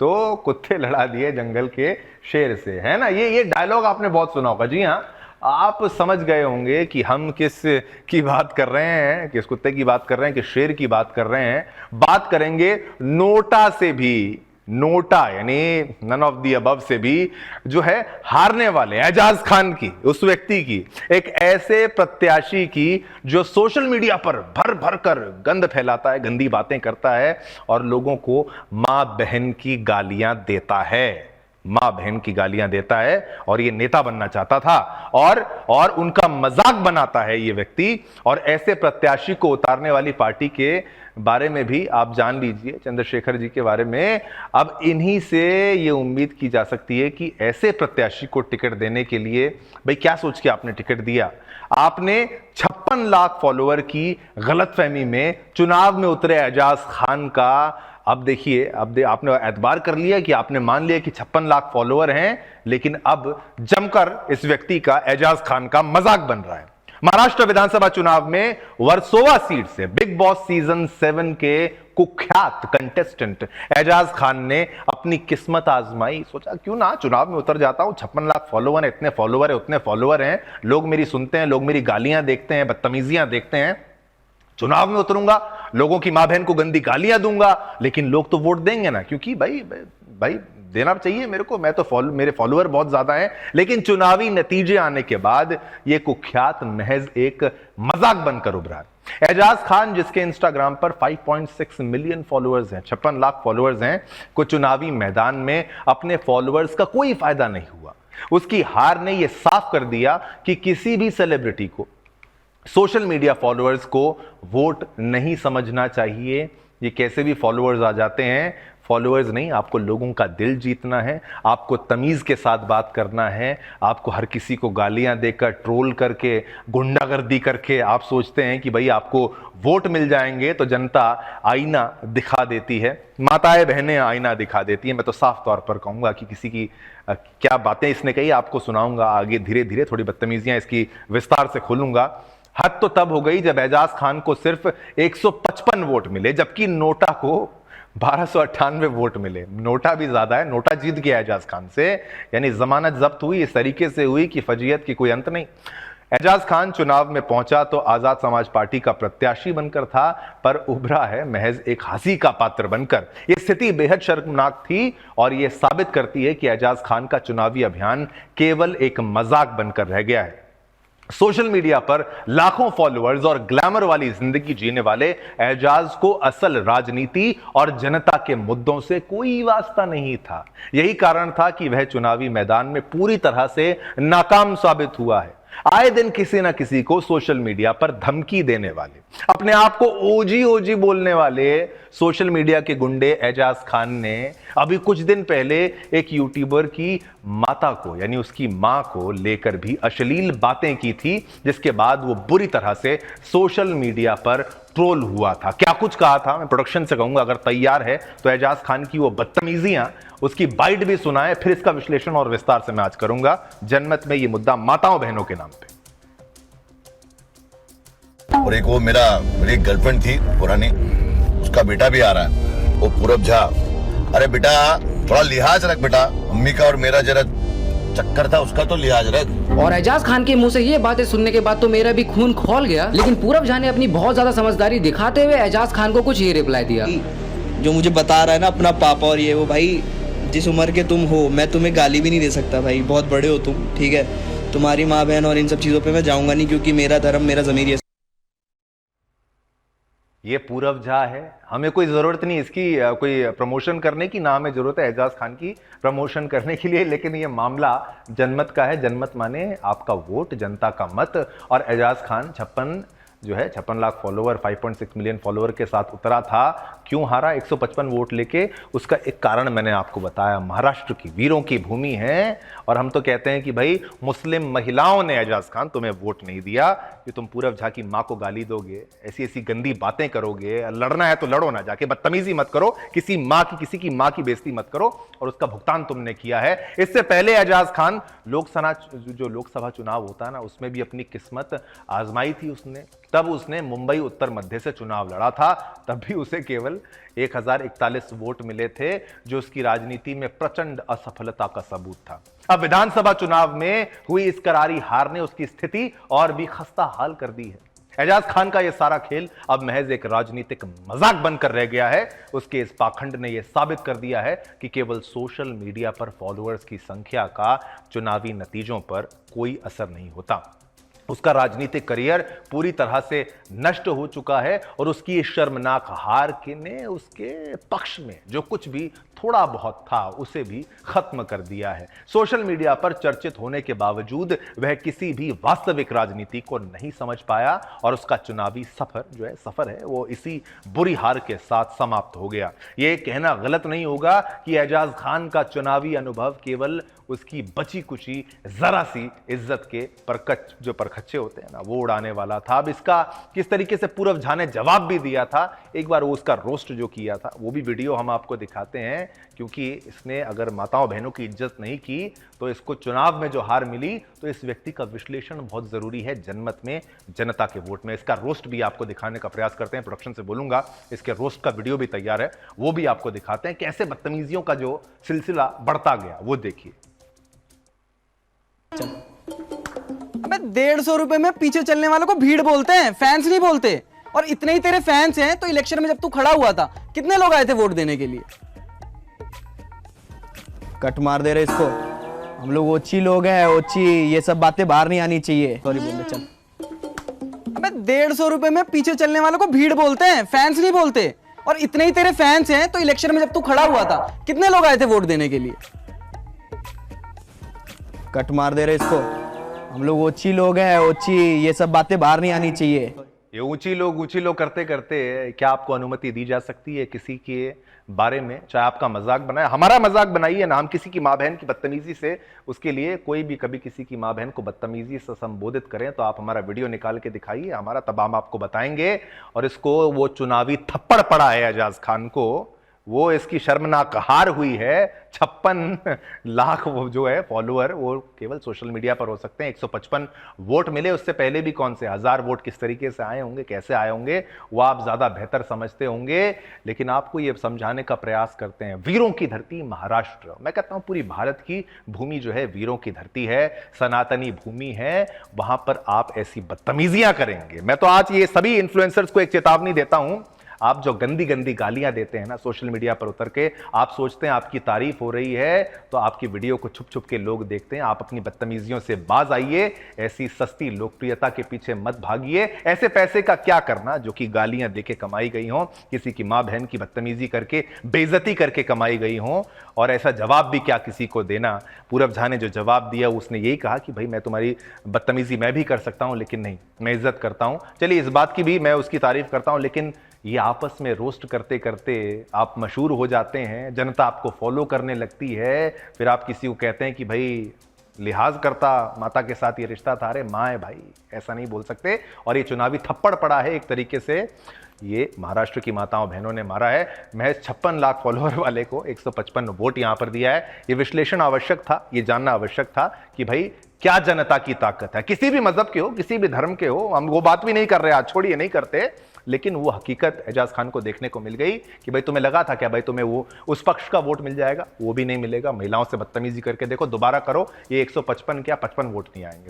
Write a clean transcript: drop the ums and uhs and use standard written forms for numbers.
तो कुत्ते लड़ा दिए जंगल के शेर से, है ना। ये डायलॉग आपने बहुत सुना होगा। जी हाँ, आप समझ गए होंगे कि हम किस की बात कर रहे हैं, किस कुत्ते की बात कर रहे हैं, किस शेर की बात कर रहे हैं। बात करेंगे नोटा से भी, नोटा यानी नन ऑफ दी अबव से भी, जो है हारने वाले एजाज खान की, उस व्यक्ति की, एक ऐसे प्रत्याशी की जो सोशल मीडिया पर भर भर कर गंद फैलाता है, गंदी बातें करता है और लोगों को मां बहन की गालियां देता है, मां बहन की गालियां देता है। और ये नेता बनना चाहता था और उनका मजाक बनाता है ये व्यक्ति। और ऐसे प्रत्याशी को उतारने वाली पार्टी के बारे में भी आप जान लीजिए, चंद्रशेखर जी के बारे में। अब इन्हीं से ये उम्मीद की जा सकती है कि ऐसे प्रत्याशी को टिकट देने के लिए, भाई क्या सोच के आपने टिकट दिया? आपने 56 लाख फॉलोअर की गलतफहमी में चुनाव में उतरे एजाज खान का, अब देखिए, आपने एतबार कर लिया कि आपने मान लिया कि 56 लाख फॉलोअर हैं, लेकिन अब जमकर इस व्यक्ति का, एजाज खान का मजाक बन रहा है। महाराष्ट्र विधानसभा चुनाव में वर्सोवा सीट से बिग बॉस सीजन 7 के कुख्यात कंटेस्टेंट एजाज खान ने अपनी किस्मत आजमाई। सोचा क्यों ना चुनाव में उतर जाता हूं, 56 लाख फॉलोअर है, इतने फॉलोअर है, उतने फॉलोअर हैं, लोग मेरी सुनते हैं, लोग मेरी गालियां देखते हैं, बदतमीजियां देखते हैं। चुनाव में उतरूंगा, लोगों की मां बहन को गंदी गालियां दूंगा, लेकिन लोग तो वोट देंगे ना, क्योंकि भाई देना चाहिए मेरे को, मैं तो मेरे फॉलोअर बहुत ज्यादा हैं। लेकिन चुनावी नतीजे आने के बाद यह कुख्यात महज एक मजाक बनकर उभरा। एजाज खान, जिसके इंस्टाग्राम पर 5.6 मिलियन फॉलोअर्स हैं, 56 लाख फॉलोअर्स हैं, को चुनावी मैदान में अपने फॉलोअर्स का कोई फायदा नहीं हुआ। उसकी हार ने यह साफ कर दिया कि किसी भी सेलिब्रिटी को सोशल मीडिया फॉलोअर्स को वोट नहीं समझना चाहिए। ये कैसे भी फॉलोअर्स आ जाते हैं, फॉलोअर्स नहीं, आपको लोगों का दिल जीतना है, आपको तमीज के साथ बात करना है। आपको हर किसी को गालियां देकर, ट्रोल करके, गुंडागर्दी करके आप सोचते हैं कि भाई आपको वोट मिल जाएंगे, तो जनता आईना दिखा देती है, माताएं बहनें आईना दिखा देती हैं। मैं तो साफ तौर पर कहूंगा कि किसी की क्या बातें इसने कही आपको सुनाऊंगा आगे, धीरे धीरे थोड़ी बदतमीजियां इसकी विस्तार से खोलूंगा। हद तो तब हो गई जब एजाज खान को सिर्फ 155 वोट मिले, जबकि नोटा को 1298 वोट मिले। नोटा भी ज्यादा है, नोटा जीत गया एजाज खान से, यानी जमानत जब्त हुई इस तरीके से हुई कि फजीयत की कोई अंत नहीं। एजाज खान चुनाव में पहुंचा तो आजाद समाज पार्टी का प्रत्याशी बनकर था, पर उभरा है महज एक हंसी का पात्र बनकर। यह स्थिति बेहद शर्मनाक थी और यह साबित करती है कि एजाज खान का चुनावी अभियान केवल एक मजाक बनकर रह गया है। सोशल मीडिया पर लाखों फॉलोअर्स और ग्लैमर वाली जिंदगी जीने वाले एजाज को असल राजनीति और जनता के मुद्दों से कोई वास्ता नहीं था। यही कारण था कि वह चुनावी मैदान में पूरी तरह से नाकाम साबित हुआ है। आए दिन किसी ना किसी को सोशल मीडिया पर धमकी देने वाले, अपने आप को ओजी ओजी बोलने वाले सोशल मीडिया के गुंडे एजाज खान ने अभी कुछ दिन पहले एक यूट्यूबर की माता को, यानी उसकी मां को लेकर भी अश्लील बातें की थी, जिसके बाद वो बुरी तरह से सोशल मीडिया पर ट्रोल हुआ था। क्या कुछ कहा था, मैं प्रोडक्शन से कहूंगा अगर तैयार है तो एजाज खान की वो बदतमीजियां, उसकी बाइट भी सुनाए, फिर इसका विश्लेषण और विस्तार से मैं आज करूंगा। जनमत में ये मुद्दा माताओं बहनों के नाम पे। और एक वो मेरी गर्लफ्रेंड थी पुरानी, उसका बेटा भी आ रहा है, वो पूरब झा। अरे बेटा थोड़ा लिहाज रख बेटा, मम्मी का और मेरा जरा चक्कर था, उसका तो लिहाज रख। और एजाज खान के मुंह से ये बातें सुनने के बाद तो मेरा भी खून खौल गया। लेकिन पूरब झा ने अपनी बहुत ज्यादा समझदारी दिखाते हुए एजाज खान को कुछ ये रिप्लाई दिया। जो मुझे बता रहा है ना अपना पापा और ये वो, भाई जिस उम्र के तुम हो, मैं तुम्हें गाली भी नहीं दे सकता भाई, बहुत बड़े हो तुम, ठीक है। तुम्हारी माँ बहन और इन सब चीजों पे मैं जाऊंगा नहीं, क्योंकि मेरा धर्म मेरा ज़मीर। ये पूरब झा है, हमें कोई ज़रूरत नहीं इसकी कोई प्रमोशन करने की, ना हमें ज़रूरत है एजाज खान की प्रमोशन करने के लिए। लेकिन ये मामला जनमत का है, जनमत माने आपका वोट, जनता का मत। और Ajaz Khan 56 lakh follower, 5.6 million follower के साथ उतरा था। क्यों हारा 155 वोट लेके? उसका एक कारण मैंने आपको बताया, महाराष्ट्र की वीरों की भूमि है और हम तो कहते हैं कि भाई मुस्लिम महिलाओं ने एजाज खान तुम्हें वोट नहीं दिया कि तुम पूरब झा की मां को गाली दोगे, ऐसी ऐसी गंदी बातें करोगे। लड़ना है तो लड़ो ना, जाके बदतमीजी मत करो, किसी की मां की बेइज्जती मत करो, और उसका भुगतान तुमने किया है। इससे पहले एजाज खान लोकसभा चुनाव होता है ना, उसमें भी अपनी किस्मत आजमाई थी उसने। तब उसने मुंबई उत्तर मध्य से चुनाव लड़ा था, तब भी उसे केवल 1041 वोट मिले थे, जो उसकी राजनीति में प्रचंड असफलता का सबूत था। अब विधानसभा चुनाव में हुई इस करारी हार ने उसकी स्थिति और भी खस्ता हाल कर दी है। एजाज खान का यह सारा खेल अब महज एक राजनीतिक मजाक बनकर रह गया है। उसके इस पाखंड ने यह साबित कर दिया है कि केवल सोशल मीडिया पर फॉलोअर्स की संख्या का चुनावी नतीजों पर कोई असर नहीं होता। उसका राजनीतिक करियर पूरी तरह से नष्ट हो चुका है और उसकी इस शर्मनाक हार के ने उसके पक्ष में जो कुछ भी थोड़ा बहुत था उसे भी खत्म कर दिया है। सोशल मीडिया पर चर्चित होने के बावजूद वह किसी भी वास्तविक राजनीति को नहीं समझ पाया और उसका चुनावी सफर है वो इसी बुरी हार के साथ समाप्त हो गया। यह कहना गलत नहीं होगा कि एजाज खान का चुनावी अनुभव केवल उसकी बची कुची जरा सी इज्जत के जो परखच्चे होते हैं ना वो उड़ाने वाला था। अब इसका किस तरीके से पूरव झा ने जवाब भी दिया था, एक बार वो उसका रोस्ट जो किया था वो भी वीडियो हम आपको दिखाते हैं, क्योंकि इसने अगर माताओं बहनों की इज्जत नहीं की तो इसको चुनाव में जो हार मिली तो इस व्यक्ति का विश्लेषण बहुत जरूरी है जनमत में, जनता के वोट में। इसका रोस्ट भी आपको दिखाने का प्रयास करते हैं, प्रोडक्शन से बोलूंगा इसके रोस्ट का वीडियो भी तैयार है, वो भी आपको दिखाते हैं कैसे बदतमीजियों का जो सिलसिला बढ़ता गया वो देखिए। अबे 150 रुपए में पीछे चलने वालों को भीड़ बोलते हैं, फैंस नहीं बोलते। और इतने ही तेरे फैंस हैं तो इलेक्शन में जब तू खड़ा हुआ था कितने लोग आए थे वोट देने के लिए? कट मार दे रहे इसको, हम लोग ओची लोग हैं, ओची, ये सब बातें बाहर नहीं आनी चाहिए। सॉरी बोल दे, चल। अबे 150 रुपए में पीछे चलने वालों को भीड़ बोलते हैं, फैंस नहीं बोलते। और इतने ही तेरे फैंस हैं तो इलेक्शन में जब तू खड़ा हुआ था कितने लोग आए थे वोट देने के लिए? कट मार दे रहे इसको, हम लोग ओची लोग हैं, ओची, ये सब बातें बाहर नहीं आनी चाहिए। ये ऊंची लोग करते करते क्या आपको अनुमति दी जा सकती है किसी के बारे में, चाहे आपका मजाक बनाए, हमारा मजाक बनाइए ना, हम किसी की माँ बहन की बदतमीजी से, उसके लिए कोई भी कभी किसी की माँ बहन को बदतमीजी से संबोधित करें तो आप हमारा वीडियो निकाल के दिखाइए, हमारा तब हम आपको बताएंगे। और इसको वो चुनावी थप्पड़ पड़ा है एजाज खान को, वो इसकी शर्मनाक हार हुई है। 56 लाख वो जो है फॉलोअर वो केवल सोशल मीडिया पर हो सकते हैं। 155 वोट मिले, उससे पहले भी कौन से 1000 वोट किस तरीके से आए होंगे, कैसे आए होंगे, वो आप ज्यादा बेहतर समझते होंगे। लेकिन आपको ये समझाने का प्रयास करते हैं, वीरों की धरती महाराष्ट्र, मैं कहता हूं पूरी भारत की भूमि जो है वीरों की धरती है, सनातनी भूमि है, वहां पर आप ऐसी बदतमीजियां करेंगे। मैं तो आज ये सभी इन्फ्लुएंसर्स को एक चेतावनी देता हूं, आप जो गंदी गंदी गालियां देते हैं ना सोशल मीडिया पर उतर के, आप सोचते हैं आपकी तारीफ हो रही है तो आपकी वीडियो को छुप छुप के लोग देखते हैं। आप अपनी बदतमीजियों से बाज आइए, ऐसी सस्ती लोकप्रियता के पीछे मत भागिए। ऐसे पैसे का क्या करना जो कि गालियां देके कमाई गई हों, किसी की मां बहन की बदतमीजी करके, बेइज्जती करके कमाई गई हों, और ऐसा जवाब भी क्या किसी को देना। पूरव झा ने जो जवाब दिया उसने यही कहा कि भाई मैं तुम्हारी बदतमीजी मैं भी कर सकता हूं, लेकिन नहीं, मैं इज्जत करता हूं। चलिए इस बात की भी मैं उसकी तारीफ करता हूं, लेकिन ये आपस में रोस्ट करते करते आप मशहूर हो जाते हैं, जनता आपको फॉलो करने लगती है, फिर आप किसी को कहते हैं कि भाई लिहाज करता माता के साथ ये रिश्ता था। अरे माँ है भाई, ऐसा नहीं बोल सकते। और ये चुनावी थप्पड़ पड़ा है एक तरीके से, ये महाराष्ट्र की माताओं बहनों ने मारा है। महज 56 लाख फॉलोअर वाले को 155 वोट यहां पर दिया है। ये विश्लेषण आवश्यक था, ये जानना आवश्यक था कि भाई क्या जनता की ताकत है, किसी भी मजहब के हो, किसी भी धर्म के हो। हम वो बात भी नहीं कर रहे आज, छोड़िए, नहीं करते, लेकिन वो हकीकत एजाज खान को देखने को मिल गई कि भाई तुम्हें लगा था क्या भाई तुम्हें वो उस पक्ष का वोट मिल जाएगा, वो भी नहीं मिलेगा। महिलाओं से बदतमीजी करके देखो, दोबारा करो, ये 155 क्या 55 वोट नहीं आएंगे।